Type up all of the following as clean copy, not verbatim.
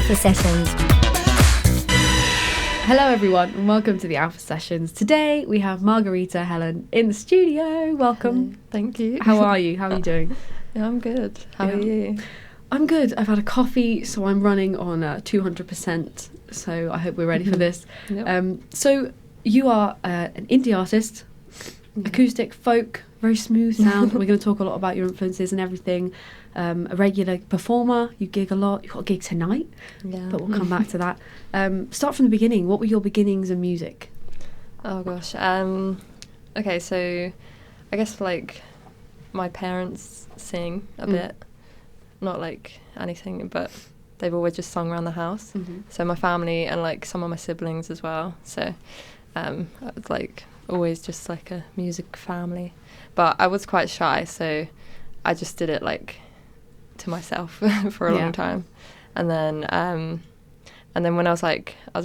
Alpha Sessions. Hello everyone and welcome to the Alpha Sessions. Today we have Margarita Helene in the studio. Welcome. Hello. Thank you. How are you? How are you doing? Yeah, I'm good. How are you? I'm good. I've had a coffee, so I'm running on 200%. So I hope we're ready for this. Yep. So you are an indie artist, acoustic, folk, very smooth sound. We're going to talk a lot about your influences and everything. A regular performer, you gig a lot. You've got a gig tonight, but we'll come back to that. Start from the beginning. What were your beginnings in music? Oh gosh. Okay, so I guess like my parents sing a bit, not like anything, but they've always just sung around the house. So my family and like some of my siblings as well. So it's like always just like a music family. But I was quite shy, so I just did it like to myself for a long time. And then when I was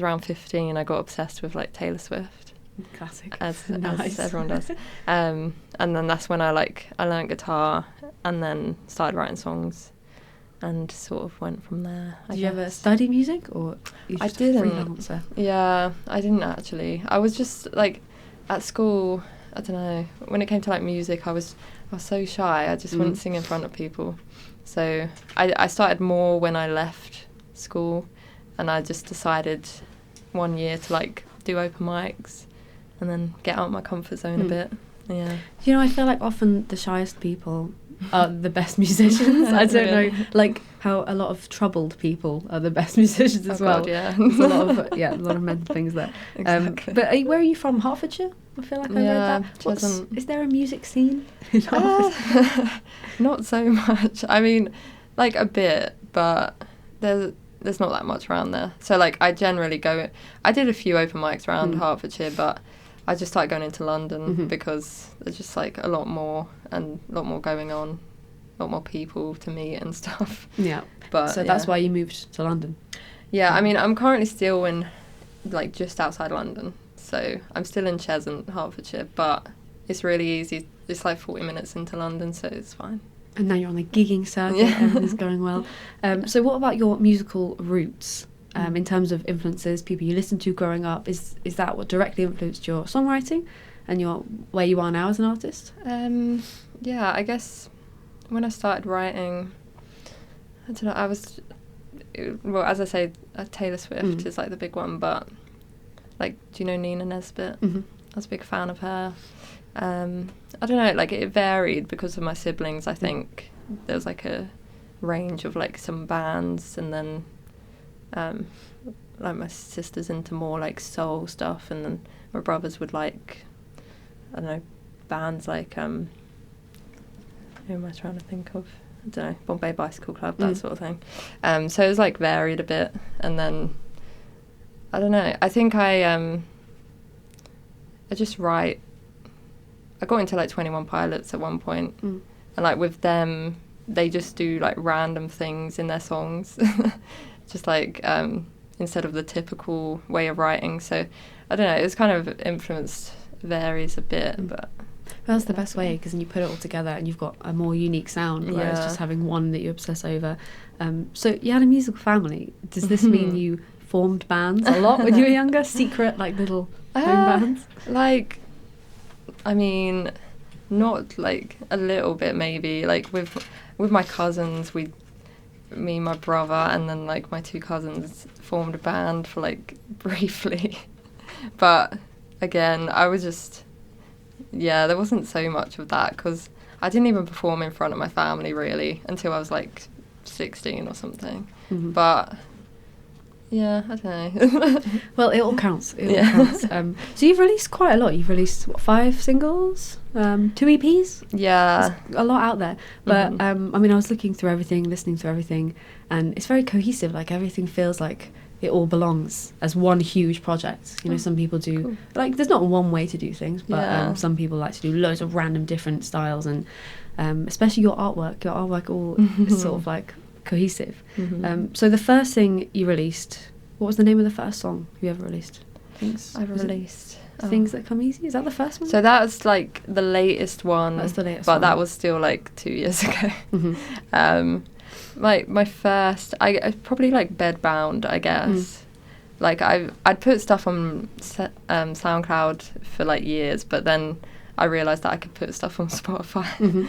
around 15, I got obsessed with like Taylor Swift. Classic. As Nice. everyone does. And then that's when I learned guitar and then started writing songs and sort of went from there. Did you ever study music or you I just a didn't. freelancer? Yeah, I didn't actually. I was just like at school, I don't know, when it came to like music, I was so shy. I just wouldn't sing in front of people. So I started more when I left school, and I just decided one year to like do open mics and then get out of my comfort zone a bit. Yeah. You know, I feel like often the shyest people are the best musicians. I don't know, like how a lot of troubled people are the best musicians as well. God, yeah. There's a lot of mental things there. Exactly. But where are you from? Hertfordshire? I feel like I read that. Is there a music scene in Hertfordshire? Not so much. I mean, like a bit, but there's not that much around there. So like I generally I did a few open mics around Hertfordshire, but I just started going into London because there's just like a lot more going on, a lot more people to meet and stuff. Yeah. But so that's why you moved to London. Yeah, I mean, I'm currently still in like just outside London. So I'm still in Cheshunt, Hertfordshire, but it's really easy. It's like 40 minutes into London, so it's fine. And now you're on the gigging circuit, everything's going well. So what about your musical roots in terms of influences, people you listened to growing up? Is that what directly influenced your songwriting and where you are now as an artist? Yeah, I guess when I started writing, I don't know, well, as I say, Taylor Swift is like the big one, but like, do you know Nina Nesbitt? I was a big fan of her. I don't know, like it varied because of my siblings. I think there was like a range of like some bands, and then like my sister's into more like soul stuff, and then my brothers would like, I don't know, bands like who am I trying to think of? I don't know, Bombay Bicycle Club, that sort of thing. So it was like varied a bit, and then I don't know, I think I just write. I got into like 21 Pilots at one point, and like with them, they just do like random things in their songs, just like instead of the typical way of writing. So I don't know, it's kind of varies a bit, but that's the best way, because then you put it all together and you've got a more unique sound, whereas just having one that you obsess over. So you had a musical family. Does this mean you formed bands a lot when you were younger? Secret, like little home bands? Like, I mean, not like a little bit maybe. Like with my cousins, me, my brother, and then like my two cousins formed a band for like briefly. But again, I was just, there wasn't so much of that because I didn't even perform in front of my family really until I was like 16 or something. But yeah, I don't know. Well, it all counts. It all counts. So you've released quite a lot. You've released, 5 singles? 2 EPs? Yeah. There's a lot out there. But, I mean, I was looking through everything, listening to everything, and it's very cohesive. Like, everything feels like it all belongs as one huge project. You know, some people do... Like, there's not one way to do things, but some people like to do loads of random different styles, and especially your artwork. Your artwork all is sort of, like, cohesive. So the first thing you released, what was the name of the first song you ever released? Things That Come Easy? Is that the first one? So that was like the latest one. That's the latest but one. That was still like 2 years ago. my first, I probably like Bedbound, I guess. Like I'd put stuff on SoundCloud for like years, but then I realised that I could put stuff on Spotify.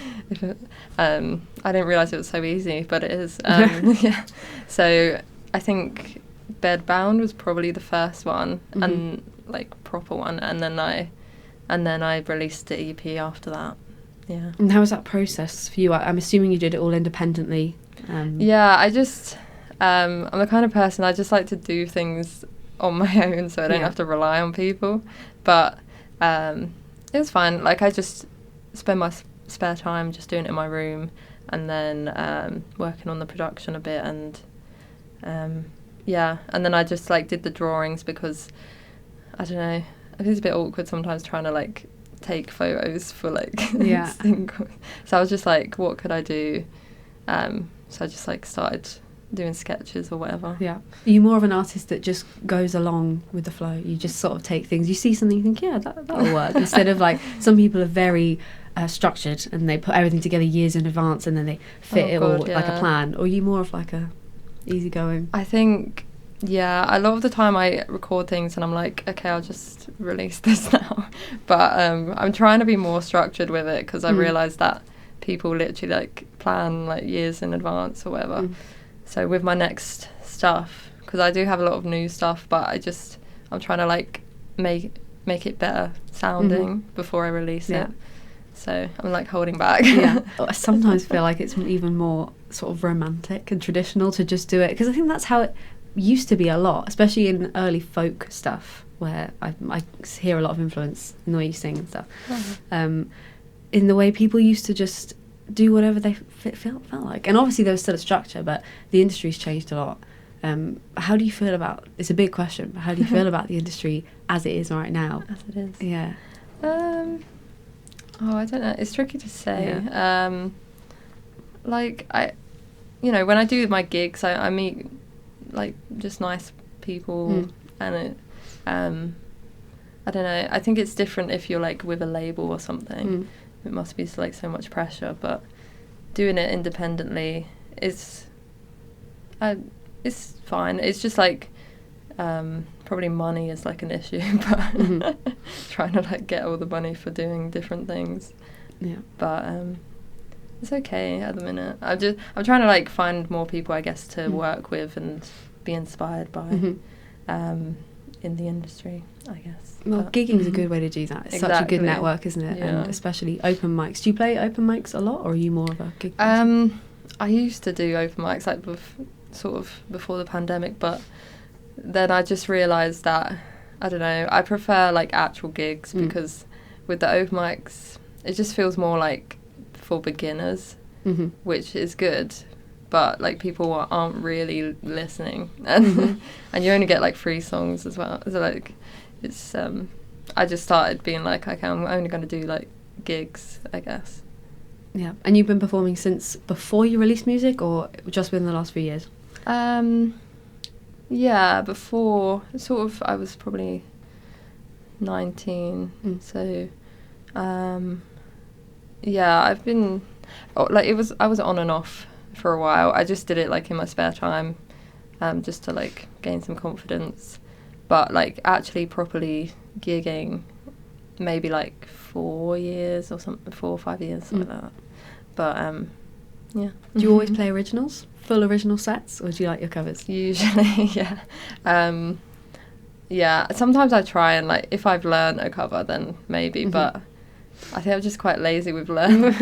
I didn't realise it was so easy, but it is. Yeah. So I think Bedbound was probably the first one, and like proper one, and then I released the EP after that. Yeah. And how was that process for you? I'm assuming you did it all independently. Yeah, I just I'm the kind of person, I just like to do things on my own, so I don't have to rely on people. But it was fine. Like, I just spend my spare time just doing it in my room, and then working on the production a bit, and and then I just like did the drawings, because I don't know, it is a bit awkward sometimes trying to like take photos for like singles. So I was just like, what could I do? So I just like started doing sketches or whatever. Yeah. Are you more of an artist that just goes along with the flow? You just sort of take things, you see something, you think, yeah, that'll work, instead of like some people are very structured and they put everything together years in advance and then they fit it all like a plan? Or are you more of like a easygoing? I think, yeah, a lot of the time I record things and I'm like, okay, I'll just release this now. But I'm trying to be more structured with it, because I realise that people literally like plan like years in advance or whatever. So with my next stuff, because I do have a lot of new stuff, but I'm trying to like make it better sounding before I release it. So I'm like holding back. I sometimes feel like it's even more sort of romantic and traditional to just do it, because I think that's how it used to be a lot, especially in early folk stuff, where I hear a lot of influence in the way you sing and stuff. In the way people used to just do whatever they felt like, and obviously there was still a structure, but the industry's changed a lot. How do you feel about, it's a big question, but how do you feel about the industry as it is right now? As it is. Yeah. I don't know, it's tricky to say. Like, when I do my gigs, I meet like just nice people, and it I don't know, I think it's different if you're like with a label or something. It must be like so much pressure, but doing it independently is it's fine. It's just like probably money is like an issue, but trying to like get all the money for doing different things. But it's okay at the minute. I'm trying to like find more people, I guess, to work with and be inspired by in the industry, I guess. Well, gigging is a good way to do that. It's such a good network, isn't it? And especially open mics. Do you play open mics a lot, or are you more of a gig person? I used to do open mics like sort of before the pandemic, but then I just realised that, I don't know, I prefer like actual gigs, because with the open mics it just feels more like for beginners, which is good, but like people aren't really listening, and and you only get like 3 songs as well. So like it's I just started being like, okay, I'm only going to do like gigs, I guess. Yeah. And you've been performing since before you released music, or just within the last few years? Yeah, before, sort of, I was probably 19, so yeah, I've been I was on and off for a while. I just did it like in my spare time, just to like gain some confidence. But like actually properly gigging, maybe like 4 years or something, 4 or 5 years, something like that. But yeah. Do you always play originals, full original sets, or do you like your covers? Usually, yeah. Yeah, sometimes I try and like, if I've learned a cover, then maybe, but I think I'm just quite lazy with learning.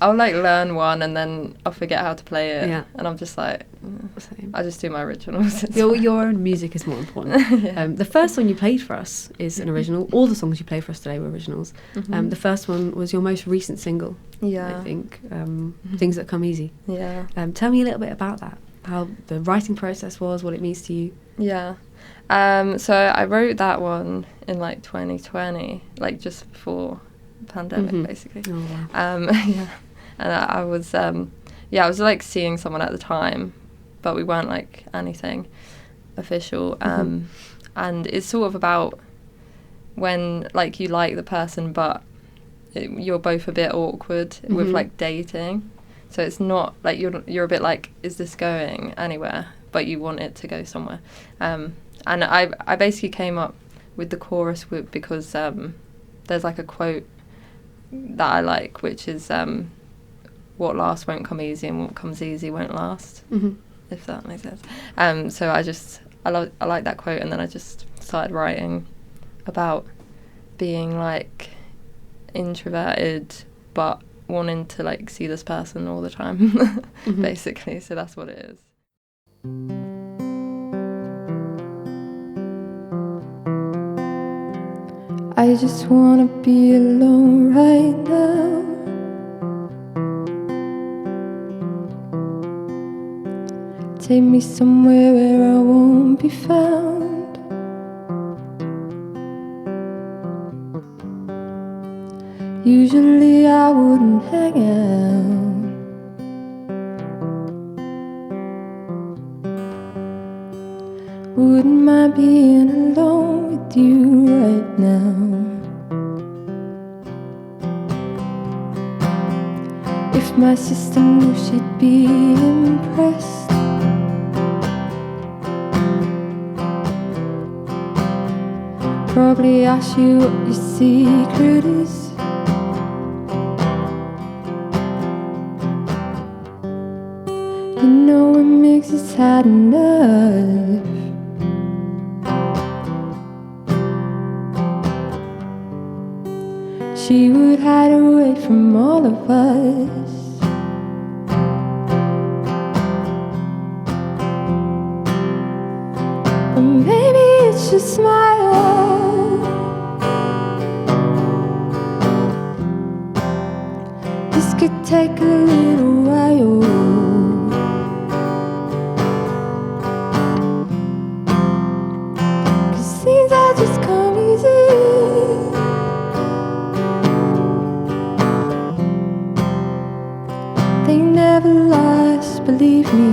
I'll like learn one and then I'll forget how to play it, and I'm just like, I just do my originals. Your own music is more important. The first song you played for us is an original. All the songs you played for us today were originals. The first one was your most recent single, I think, Things That Come Easy. Tell me a little bit about that, how the writing process was, what it means to you. So I wrote that one in like 2020, like just before the pandemic, basically. And I was I was like seeing someone at the time, but we weren't like anything official. And it's sort of about when like you like the person, but you're both a bit awkward with like dating. So it's not like you're a bit like, is this going anywhere? But you want it to go somewhere. And I basically came up with the chorus because there's like a quote that I like, which is what lasts won't come easy, and what comes easy won't last. If that makes sense. So I like that quote, and then I just started writing about being like introverted but wanting to like see this person all the time, basically. So that's what it is. I just wanna be alone right now. Take me somewhere where I won't be found. Usually I wouldn't hang out. Wouldn't mind being alone with you right now. If my sister knew, she'd be impressed. Probably ask you what your secret is. You know what makes us had enough. She would hide away from all of us. Or maybe it's your smile. This could take a little while. 'Cause things are just come easy. They never last, believe me.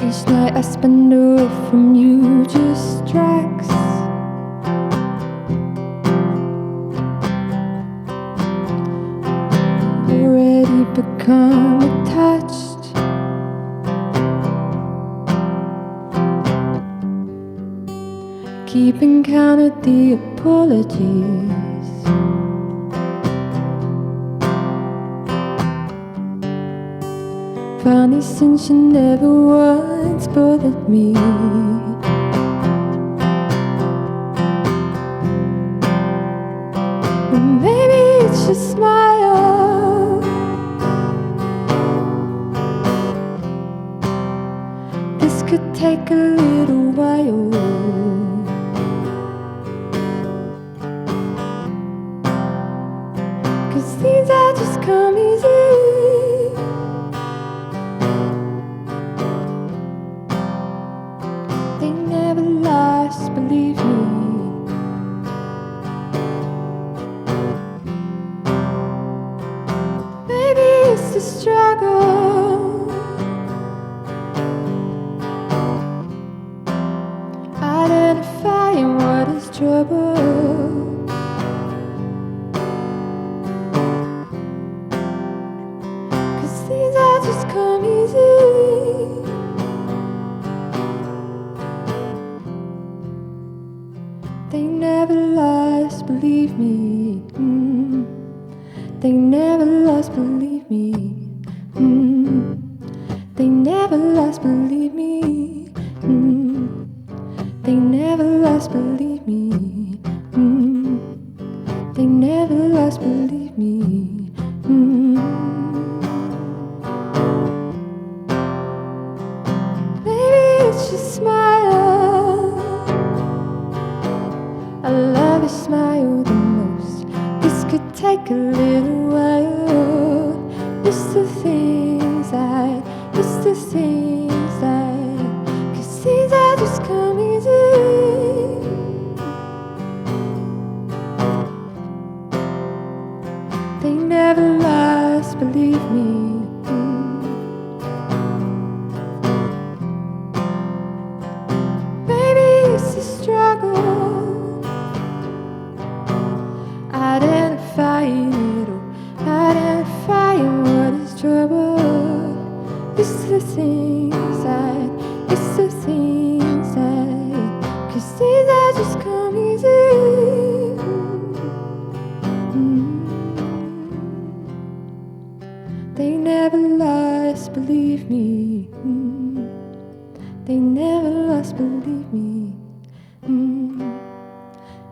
Each night I spend away from you just drags. Already become attached. Keeping count of the apologies. Funny, since you never once bothered me. Or maybe it's your smile. This could take a little while. 'Cause these are just come easy. They never last, believe me. Maybe it's the struggle. Identifying what is trouble. 'Cause these are just come easy. They never last, believe me. They never last, believe me. They never last, believe me. They never last, believe me. They never last, believe me. Maybe it's your smile. I love your smile the most. This could take a little while. It's the things it's the things 'cause things are just come easy. They never last, believe me. It's the things it's the things 'cause these are just come easy. They never lost, believe me. They never lost, believe me.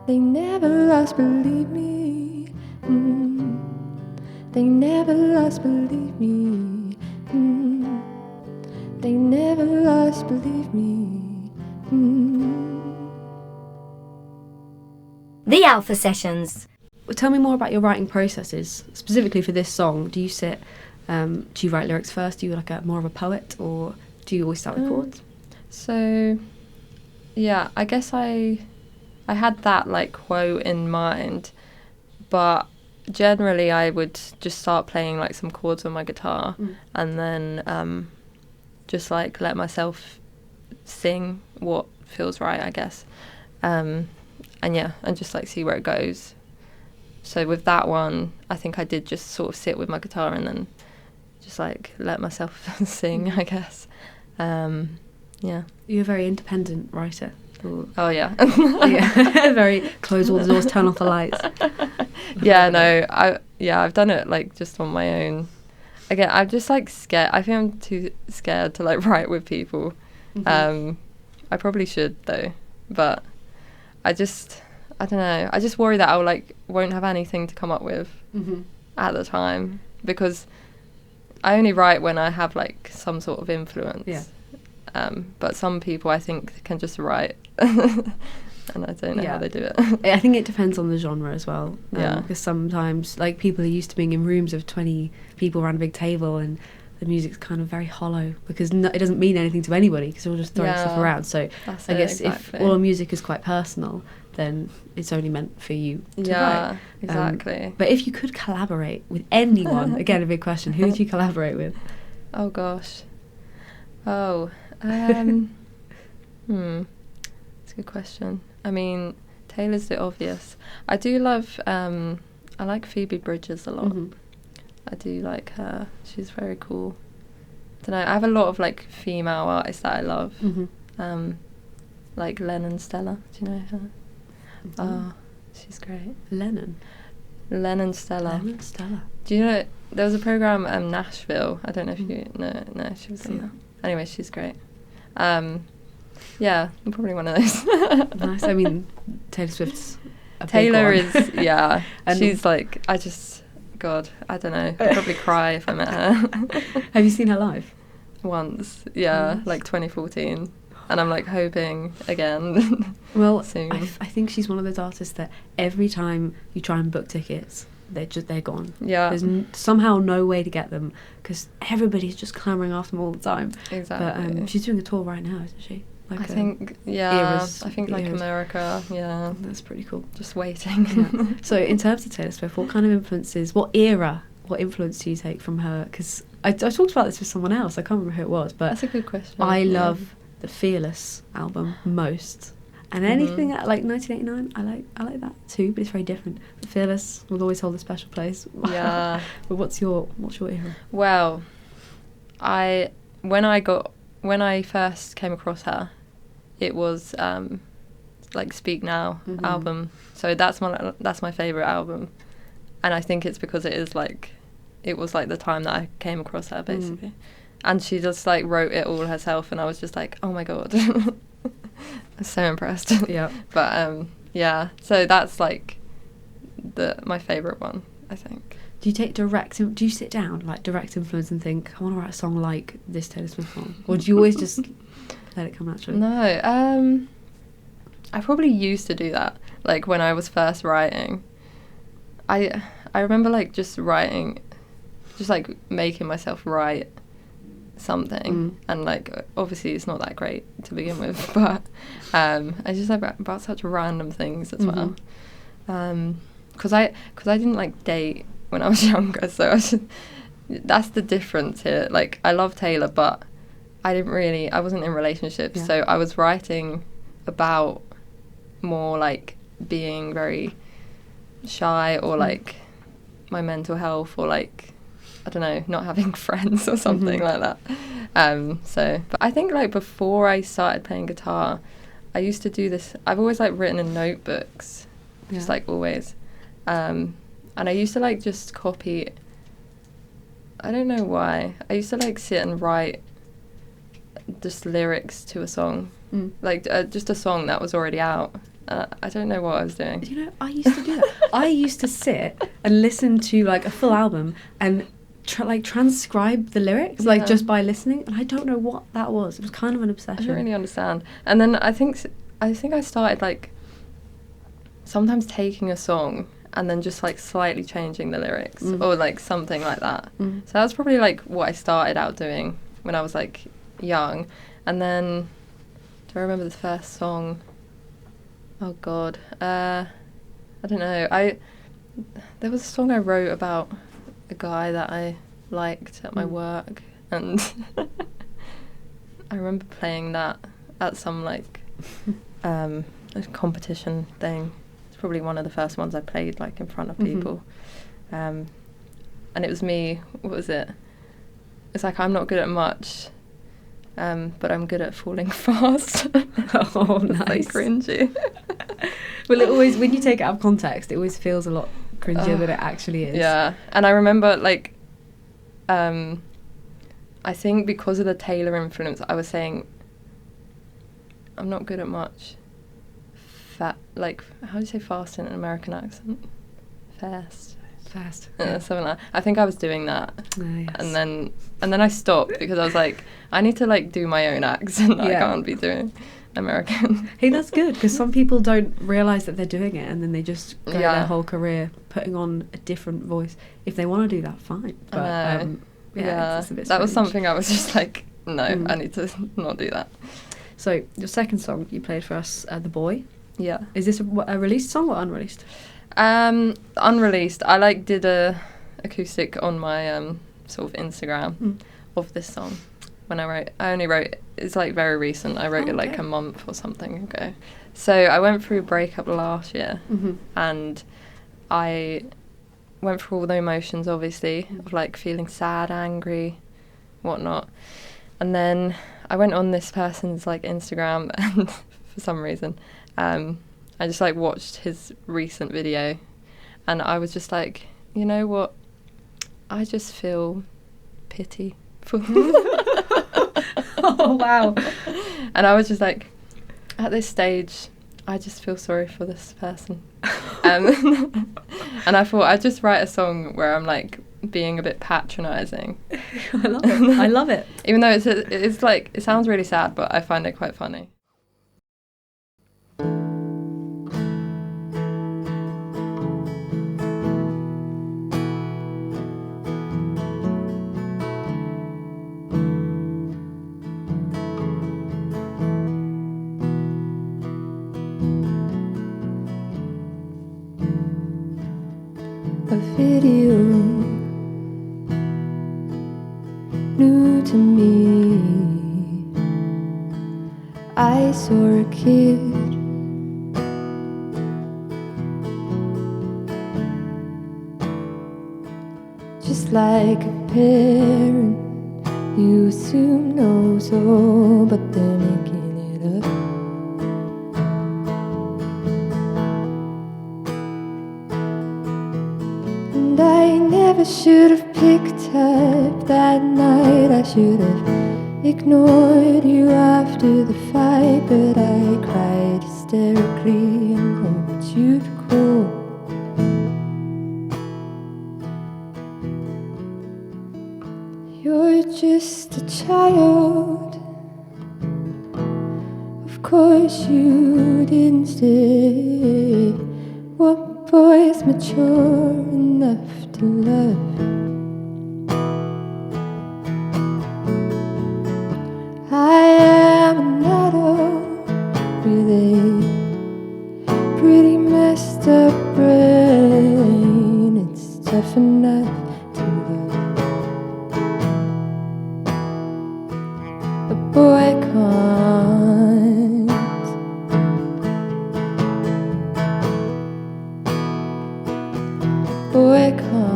They never lost, believe me. They never lost, believe me. They never lost, believe me. The Alpha Sessions. Tell me more about your writing processes, specifically for this song. Do you sit, do you write lyrics first? Are you like more of a poet, or do you always start with chords? So, yeah, I guess I had that like quote in mind, but generally I would just start playing like some chords on my guitar and then just like let myself sing what feels right, I guess. And just like see where it goes. So with that one, I think I did just sort of sit with my guitar and then just like let myself sing, I guess. Yeah. You're a very independent writer. Oh yeah. Yeah. Very close all the doors, turn off the lights. Yeah, no, I've done it like just on my own. Again, I'm just like scared. I think I'm too scared to like write with people. I probably should though, but I don't know. I just worry that I'll like won't have anything to come up with at the time, because I only write when I have like some sort of influence. Yeah. But some people I think can just write, and I don't know how they do it. I think it depends on the genre as well. Yeah. Because sometimes like people are used to being in rooms of 20 people around a big table and the music's kind of very hollow because it doesn't mean anything to anybody because you're all just throwing stuff around. So I guess if all music is quite personal, then it's only meant for you to write. Exactly. But if you could collaborate with anyone, again, a big question, who would you collaborate with? Oh gosh. It's a good question. I mean, Taylor's the obvious. I do love, I like Phoebe Bridgers a lot. I do like her. She's very cool. I don't know, I have a lot of like female artists that I love. Like Lennon Stella, do you know her? Oh, she's great. Lennon Stella. Lennon Stella. Do you know, there was a program, Nashville, I don't know if you know, no, she was in that. Anyway, she's great. Yeah, I'm probably one of those. Nice. I mean, Taylor Swift's a Taylor big one. is, yeah. And she's like, God, I don't know. I'd probably cry if I met her. Have you seen her live? Once, yeah, Nice. like 2014. And I'm like hoping again. Well, soon. I think she's one of those artists that every time you try and book tickets, they're gone. Yeah. There's somehow no way to get them because everybody's just clamouring after them all the time. Exactly. But she's doing a tour right now, isn't she? Like I think, yeah. eras, I think like eras. America, yeah. That's pretty cool. Just waiting. Yeah. So in terms of Taylor Swift, what kind of influences, what influence do you take from her? Because I talked about this with someone else, I can't remember who it was, but That's a good question. I love the Fearless album most. And anything like 1989, I like that too, but it's very different. But Fearless will always hold a special place. Yeah. But what's your era? Well, when I first came across her, it was like Speak Now album. So that's my favourite album, and I think it's because it was like the time that I came across her basically, and she just like wrote it all herself, and I was just like, oh my god, I'm so impressed. Yeah. But yeah, so that's like my favourite one, I think. Do you take do you sit down, like direct influence and think, I want to write a song like this Taylor Swift song? Or do you always just let it come naturally? No, I probably used to do that, like when I was first writing. I remember like just writing, just like making myself write something, and like obviously it's not that great to begin with, but I just like about such random things as well. Because I didn't like date when I was younger, so that's the difference here. Like I love Taylor, but I wasn't in relationships, so I was writing about more like being very shy or like my mental health or like I don't know, not having friends or something like that. But I think like before I started playing guitar, I used to do this. I've always like written in notebooks, just like always. And I used to like just copy. I don't know why. I used to like sit and write just lyrics to a song, like just a song that was already out. I don't know what I was doing. You know, I used to do that. I used to sit and listen to like a full album and transcribe the lyrics, like just by listening. And I don't know what that was. It was kind of an obsession. I don't really understand. And then I think I started like sometimes taking a song and then just like slightly changing the lyrics or like something like that. So that's probably like what I started out doing when I was like young. And then do I remember the first song? Oh God, I don't know. There was a song I wrote about a guy that I liked at my work, and I remember playing that at some like a competition thing. It's probably one of the first ones I played like in front of people, and it was me. What was it? It's like, I'm not good at much, but I'm good at falling fast. Oh, nice. Like cringy. Well, it always, when you take it out of context, it always feels a lot cringier than it actually is. Yeah, and I remember like, I think because of the Taylor influence, I was saying, I'm not good at much. Like, how do you say fast in an American accent? Fast. Something like that. I think I was doing that. Yes. And then I stopped because I was like, I need to like do my own accent. I can't be doing American. Hey, that's good, because some people don't realise that they're doing it and then they just go their whole career putting on a different voice. If they want to do that, fine. But it's a bit that was strange. something I was just like, no, I need to not do that. So your second song you played for us, The Boy. Yeah. Is this a released song or unreleased? Unreleased. I like did a acoustic on my sort of Instagram of this song. When I only wrote, it's like very recent. I wrote it like a month or something ago. So I went through a breakup last year, and I went through all the emotions, obviously, of like feeling sad, angry, whatnot. And then I went on this person's like Instagram, and for some reason, I just like watched his recent video, and I was just like, you know what? I just feel pity for Oh, wow. And I was just like, at this stage, I just feel sorry for this person. And I thought I'd just write a song where I'm like being a bit patronising. I love it. I love it. Even though it's like, it sounds really sad, but I find it quite funny. A video new to me. I saw a kid just like a parent. You assume knows all, but they're making it up. And I never should have picked up that night. I should have ignored you after the fight, but I cried hysterically and hoped you'd call. You're just a child. Of course you didn't stay. What boy's mature enough to love? I am an adult with a pretty messed up brain. It's tough enough to love. A boy can't. Boy can't.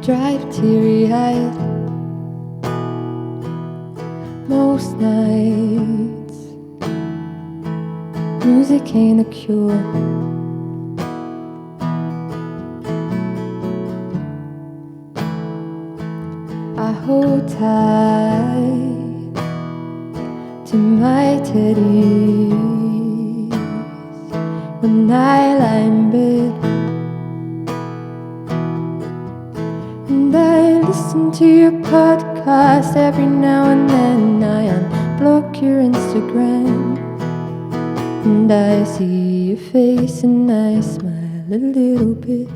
drive teary-eyed most nights. Music ain't a cure. I hold tight to my teddies when I lie in bed, and I listen to your podcast every now and then. I unblock your Instagram, and I see your face and I smile a little bit.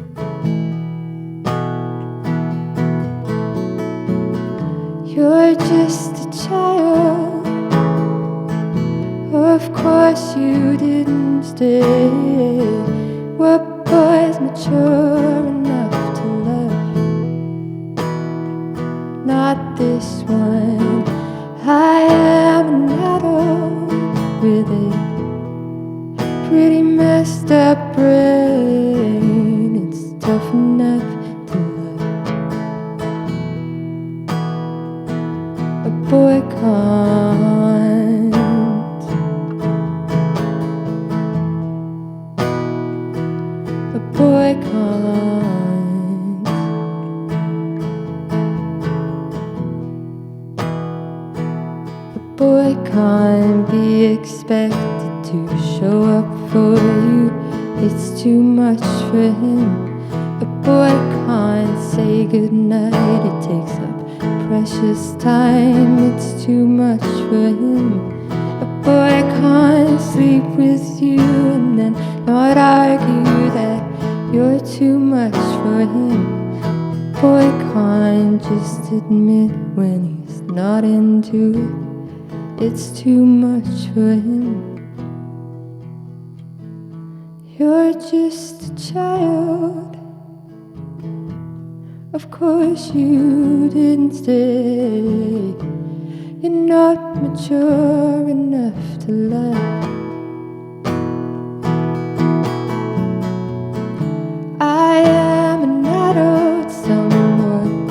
You're just a child, of course you didn't stay. What boy's mature enough to love? Not this one. I am an adult with a pretty messed up brain. It's tough enough to love. A boy can't. A boy can't. A boy can't be expected to show up for you. It's too much for him. A boy can't say goodnight. It takes up precious time. It's too much for him. A boy can't sleep with you and then not argue that you're too much for him. A boy can't just admit when he's not into it. It's too much for him. You're just a child. Of course you didn't stay. You're not mature enough to love. I am an adult someone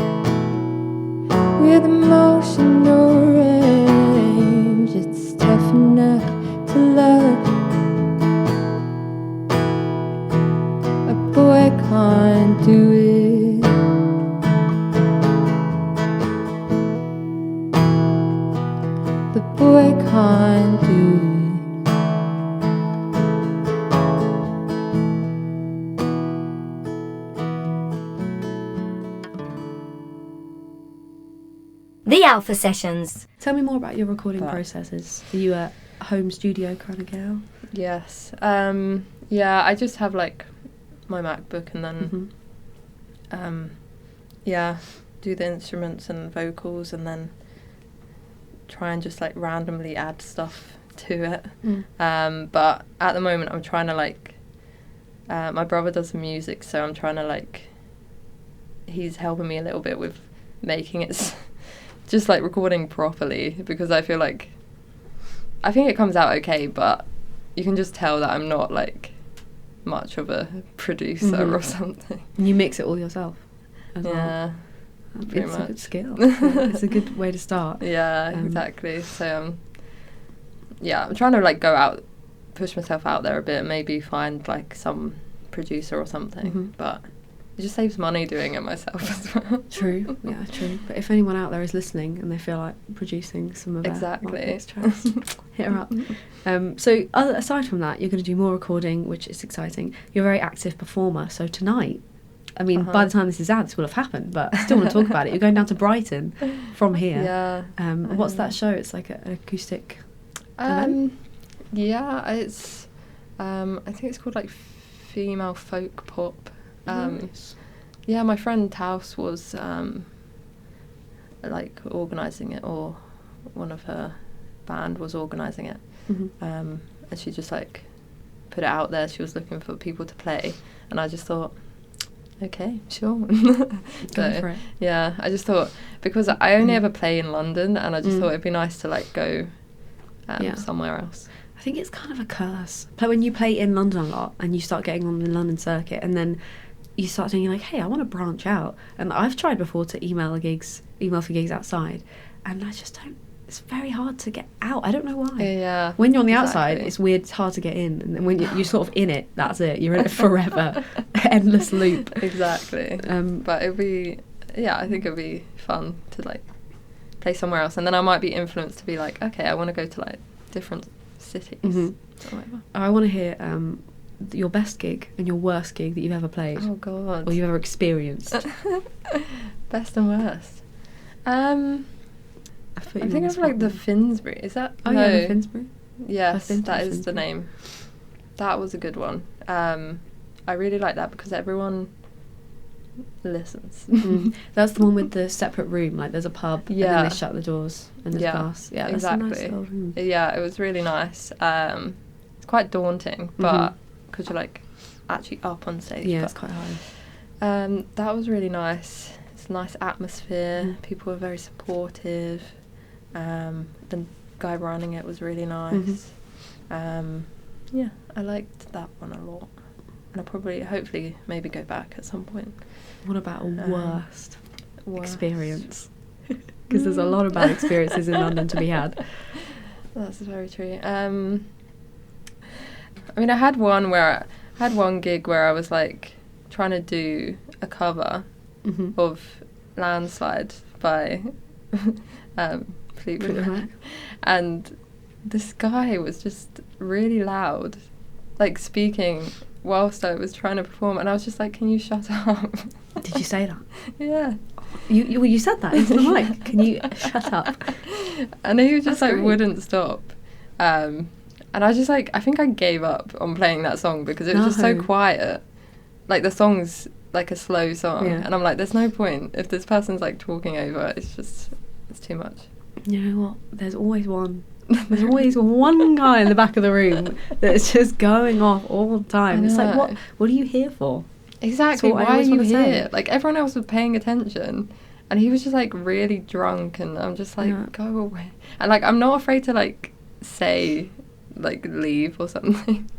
with emotional range. It's tough enough to love. A boy can't do it. The boy can't do it. The Alpha Sessions. Tell me more about your recording processes. Are you a home studio kind of girl? Yes. Yeah, I just have like my MacBook and then do the instruments and vocals and then try and just like randomly add stuff to it. But at the moment I'm trying to like my brother does the music, so I'm trying to like he's helping me a little bit with making it just like recording properly, because I feel like I think it comes out okay, but you can just tell that I'm not like much of a producer or something. And you mix it all yourself as well. It's a good skill. It's a good way to start. Yeah, exactly. So I'm trying to like go out, push myself out there a bit, maybe find like some producer or something, but it just saves money doing it myself as well. True. But if anyone out there is listening and they feel like producing some of their tracks, hit her up. So aside from that, you're going to do more recording, which is exciting. You're a very active performer. So tonight, I mean, by the time this is out, this will have happened, but I still want to talk about it. You're going down to Brighton from here. Yeah. What's that show? It's like an acoustic event? Yeah, it's I think it's called like female folk pop. Nice. Yeah, my friend Taus was like organising it, or one of her band was organising it, and she just like put it out there. She was looking for people to play, and I just thought, okay, sure. Go for it. Yeah, I just thought, because I only ever play in London, and I just thought it'd be nice to like go somewhere else. I think it's kind of a curse. Like when you play in London a lot and you start getting on the London circuit, and then you start thinking like, hey, I want to branch out. And I've tried before to email for gigs outside, and I just don't. It's very hard to get out. I don't know why. Yeah. When you're on the outside, it's weird. It's hard to get in, and then when you're sort of in it, that's it. You're in it forever, endless loop. Exactly. But it'd be, I think it'd be fun to like play somewhere else, and then I might be influenced to be like, okay, I want to go to like different cities. Something like that. I want to hear your best gig and your worst gig that you've ever played. Oh God. Or you've ever experienced. Best and worst. I think it's like the Finsbury. Is that? Oh, yeah, the Finsbury. Yes, that is the name. That was a good one. I really like that because everyone listens. That's the one with the separate room. Like there's a pub, and then they shut the doors, and there's glass. Yeah, that's exactly. a nice little room. Yeah, it was really nice. It's quite daunting, but because you're like actually up on stage. Yeah, it's quite high. That was really nice. It's a nice atmosphere. People were very supportive. The guy running it was really nice. Yeah, I liked that one a lot, and I'll probably, hopefully, maybe go back at some point. What about a worst experience? Because there's a lot of bad experiences in London to be had. That's very true. I mean, I had one gig where I was like trying to do a cover of Landslide by Fleetwood Mac, and this guy was just really loud, like speaking whilst I was trying to perform, and I was just like, can you shut up? Did you say that? Yeah. You said that into the mic. Can you shut up? And he was just That's like, great. wouldn't stop. And I just like, I think I gave up on playing that song because it was just so quiet. Like the song's like a slow song, and I'm like, there's no point if this person's like talking over. It's too much. You know what? There's always one guy in the back of the room that's just going off all the time. It's like, what are you here for? Exactly. Why are you here? Say. Like everyone else was paying attention, and he was just like really drunk, and I'm just like, go away. And like, I'm not afraid to like say like leave or something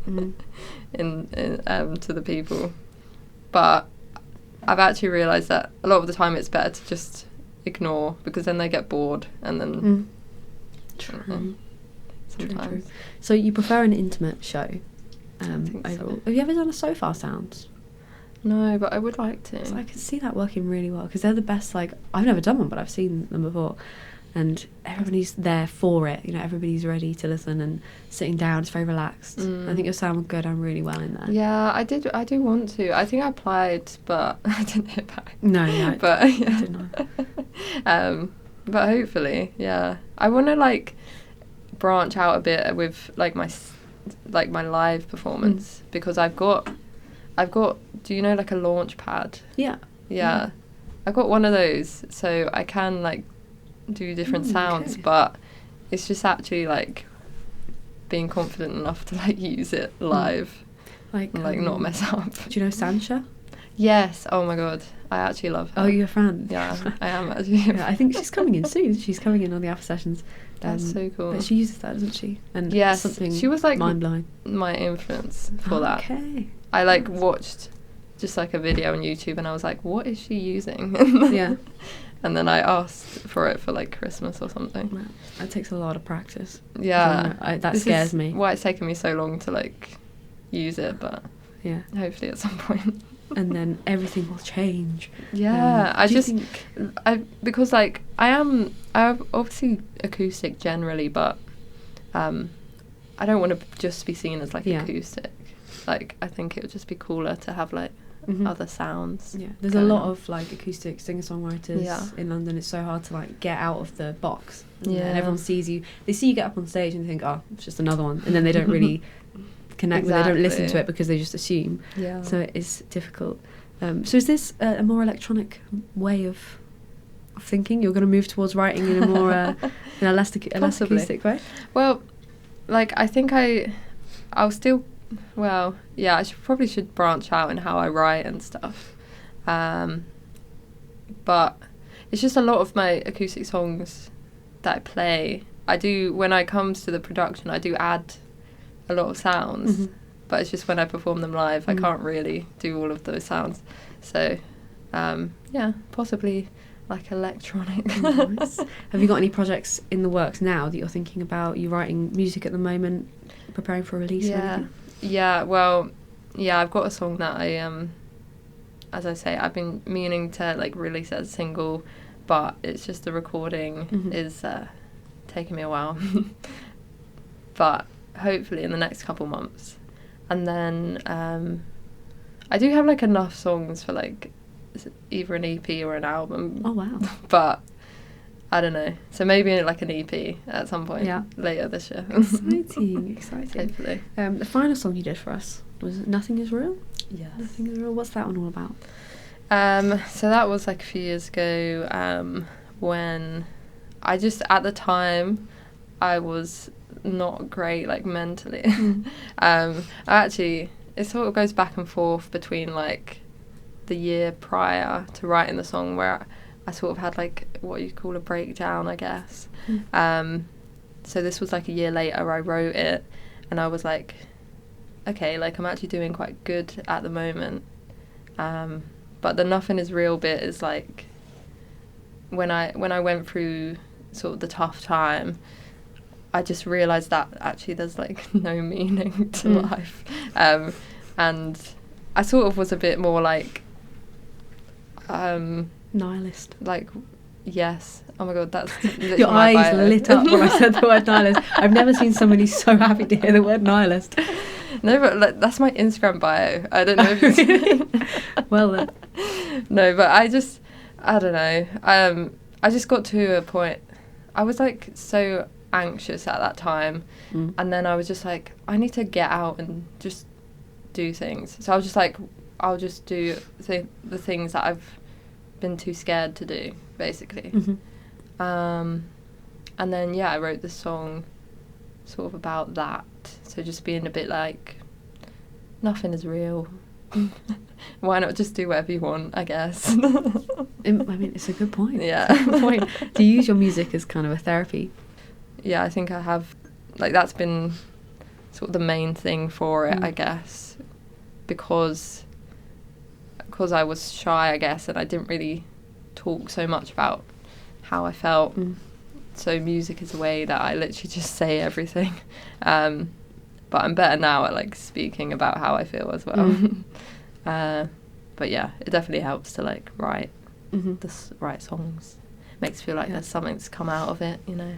in to the people, but I've actually realised that a lot of the time it's better to just ignore, because then they get bored, and then True. Sometimes. So you prefer an intimate show think so. overall? Have you ever done a So Far Sounds? No, but I would like to. So I could see that working really well, because they're the best. Like, I've never done one, but I've seen them before, and everybody's there for it. You know, everybody's ready to listen and sitting down. It's very relaxed. I think your sound would go down really well in there. Yeah, I do want to. I think I applied, but I didn't hear back. No, but I didn't know. But hopefully, yeah. I want to like branch out a bit with like my live performance, because I've got. Do you know like a launch pad? Yeah. I've got one of those, so I can like do different sounds, but it's just actually like being confident enough to like use it live, and not mess up. Do you know Sancha? Yes. Oh my god, I actually love her. Oh, you're a fan? Yeah, I am actually. Yeah, I think she's coming in soon. She's coming in on the Alpha Sessions. That's so cool. But she uses that, doesn't she? And yes, something she was like mind-blowing. My influence for that. Okay. I like watched just like a video on YouTube, and I was like, what is she using? Yeah. And then I asked for it for like Christmas or something. Well, that takes a lot of practice. Yeah. That scares me. Why it's taken me so long to like use it, but yeah, hopefully at some point. And then everything will change. Yeah, because like I have obviously acoustic generally, but I don't want to just be seen as like acoustic. Like I think it would just be cooler to have like other sounds. Yeah, there's a lot of like acoustic singer-songwriters in London. It's so hard to like get out of the box. And everyone sees you. They see you get up on stage and they think, oh, it's just another one, and then they don't really connect. They don't listen to it because they just assume. Yeah. So it is difficult. So is this a more electronic way of thinking? You're going to move towards writing in a more in a less acoustic way? Well, like I think I'll still. Well, yeah, I probably should branch out in how I write and stuff. But it's just a lot of my acoustic songs that I play. I do, when it comes to the production, I do add a lot of sounds, but it's just when I perform them live, I can't really do all of those sounds. So, yeah, possibly like electronic. Nice. Have you got any projects in the works now that you're thinking about? Are you writing music at the moment, preparing for a release or anything? Yeah, well, yeah, I've got a song that I, as I say, I've been meaning to like release as a single, but it's just the recording is taking me a while. But hopefully in the next couple months. And then I do have like enough songs for like either an EP or an album. Oh wow. But I don't know. So maybe like an EP at some point later this year. Exciting. Hopefully. The final song you did for us was Nothing Is Real? Yes. Nothing Is Real. What's that one all about? So that was like a few years ago when I just, at the time, I was not great like mentally. Actually, it sort of goes back and forth between like the year prior to writing the song where I sort of had like what you call a breakdown, I guess. So this was like a year later I wrote it, and I was like, okay, like I'm actually doing quite good at the moment. But the Nothing Is Real bit is like when I went through sort of the tough time, I just realised that actually there's like no meaning to life. And I sort of was a bit more like Nihilist. Like, yes. Oh my god, that's your eyes lit up when I said the word nihilist. I've never seen somebody so happy to hear the word nihilist. No, but like, that's my Instagram bio. I don't know if it's well then. No, but I don't know. I just got to a point, I was like so anxious at that time, and then I was just like, I need to get out and just do things. So I was just like, I'll just do the things that I've been too scared to do, basically. And then I wrote this song sort of about that, so just being a bit like, nothing is real. Why not just do whatever you want, I guess. I mean, it's a good point. Yeah. Good point. Do you use your music as kind of a therapy? Yeah, I think I have. Like, that's been sort of the main thing for it, I guess, because I was shy, I guess, and I didn't really talk so much about how I felt. So music is a way that I literally just say everything. But I'm better now at like speaking about how I feel as well. But yeah, it definitely helps to like write write songs. Makes you feel like there's something that's come out of it, you know.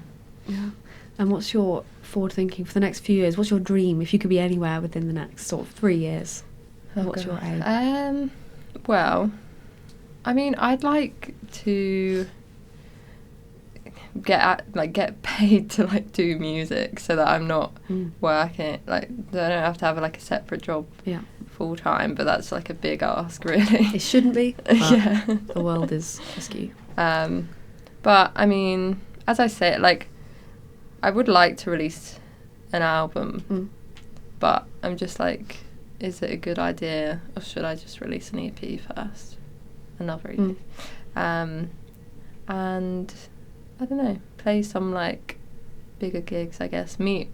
Yeah. And what's your forward thinking for the next few years? What's your dream if you could be anywhere within the next sort of 3 years? What's your aim? Well, I mean, I'd like to get paid to like do music so that I'm not working, like I don't have to have like a separate job full time, but that's like a big ask, really. It shouldn't be. Yeah. The world is askew. But I mean, as I say, like I would like to release an album, but I'm just like, is it a good idea or should I just release an EP first? Another EP. And I don't know, play some like bigger gigs, I guess, meet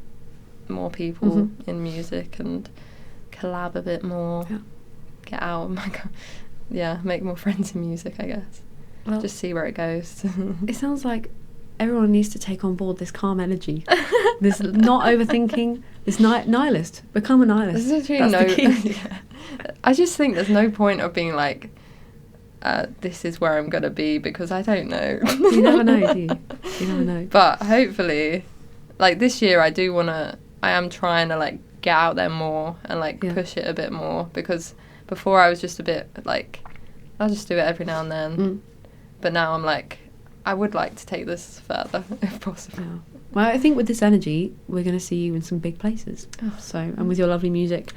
more people in music and collab a bit more, get out, make more friends in music, I guess. Well, just see where it goes. It sounds like everyone needs to take on board this calm energy, this not overthinking, this nihilist. Become a nihilist. There's literally the key. I just think there's no point of being like, this is where I'm going to be, because I don't know. You never know, do you? You never know. But hopefully, like this year I am trying to like get out there more and like push it a bit more, because before I was just a bit like, I'll just do it every now and then. But now I'm like, I would like to take this further if possible. Yeah. Well, I think with this energy, we're going to see you in some big places. And with your lovely music.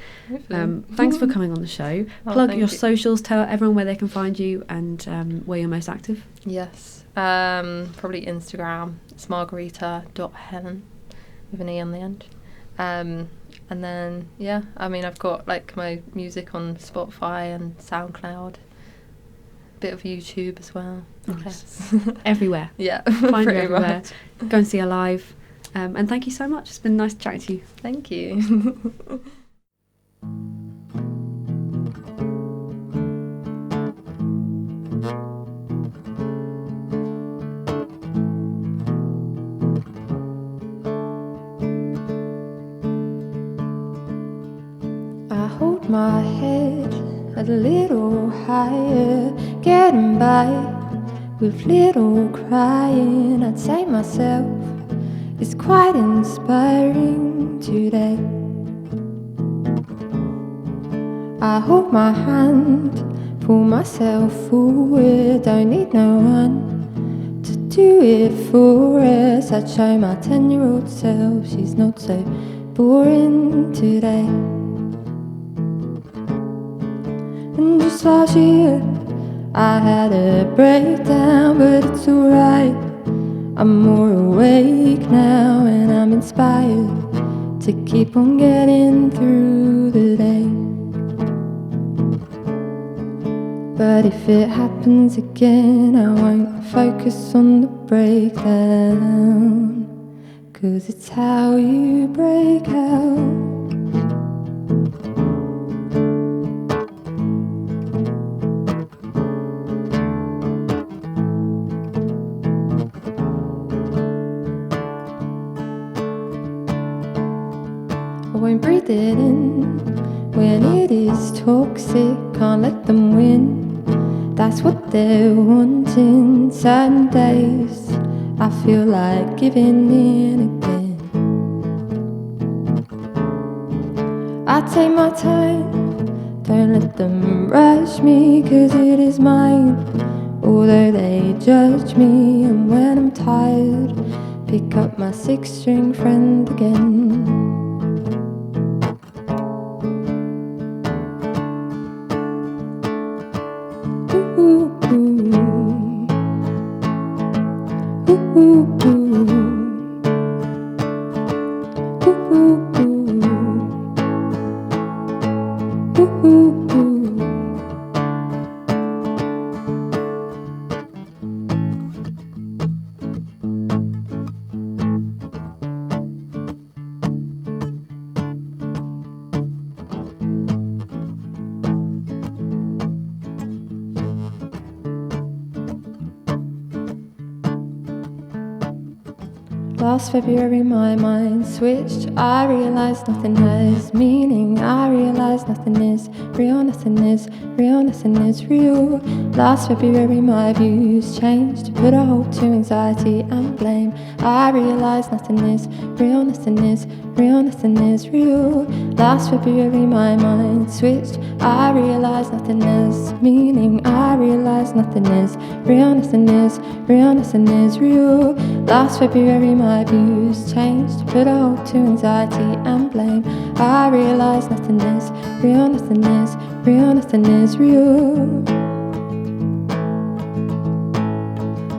Thanks for coming on the show. Plug your socials, tell everyone where they can find you and where you're most active. Yes. Probably Instagram. It's Margarita.Helene with an E on the end. And then, I mean, I've got like my music on Spotify and SoundCloud. Bit of YouTube as well. Nice. Everywhere. Yeah. Find you everywhere. Go and see her live. And thank you so much. It's been nice chatting to you. Thank you. I hold my head a little higher, getting by with little crying. I'd say myself is quite inspiring today. I hold my hand, pull myself forward, don't need no one to do it for us. I'd show my 10-year-old self she's not so boring today. And just last year I had a breakdown, but it's alright. I'm more awake now and I'm inspired to keep on getting through the day. But if it happens again, I won't focus on the breakdown, 'cause it's how you break out. I won't breathe it in when it is toxic, can't let them win. That's what they're wanting. Certain days I feel like giving in again. I take my time, don't let them rush me, 'cause it is mine. Although they judge me, and when I'm tired, pick up my 6-string friend again. Last February my mind switched. I realised nothing has meaning. I realised nothing is real, nothing is real, nothing is real. Last February my views changed, put a halt to anxiety and blame. I realised nothing is real, nothing is real, nothing is real. Last February my mind switched. I realised nothing has meaning. I realised nothing is real, nothing is real, nothing is real. Last February my views changed, put a halt to anxiety and blame. I realised nothing is real, nothing is real, nothing is real.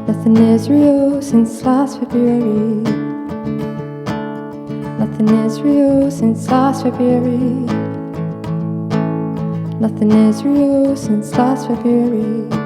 Nothing is real since last February. Nothing is real since last February. Nothing is real since last February.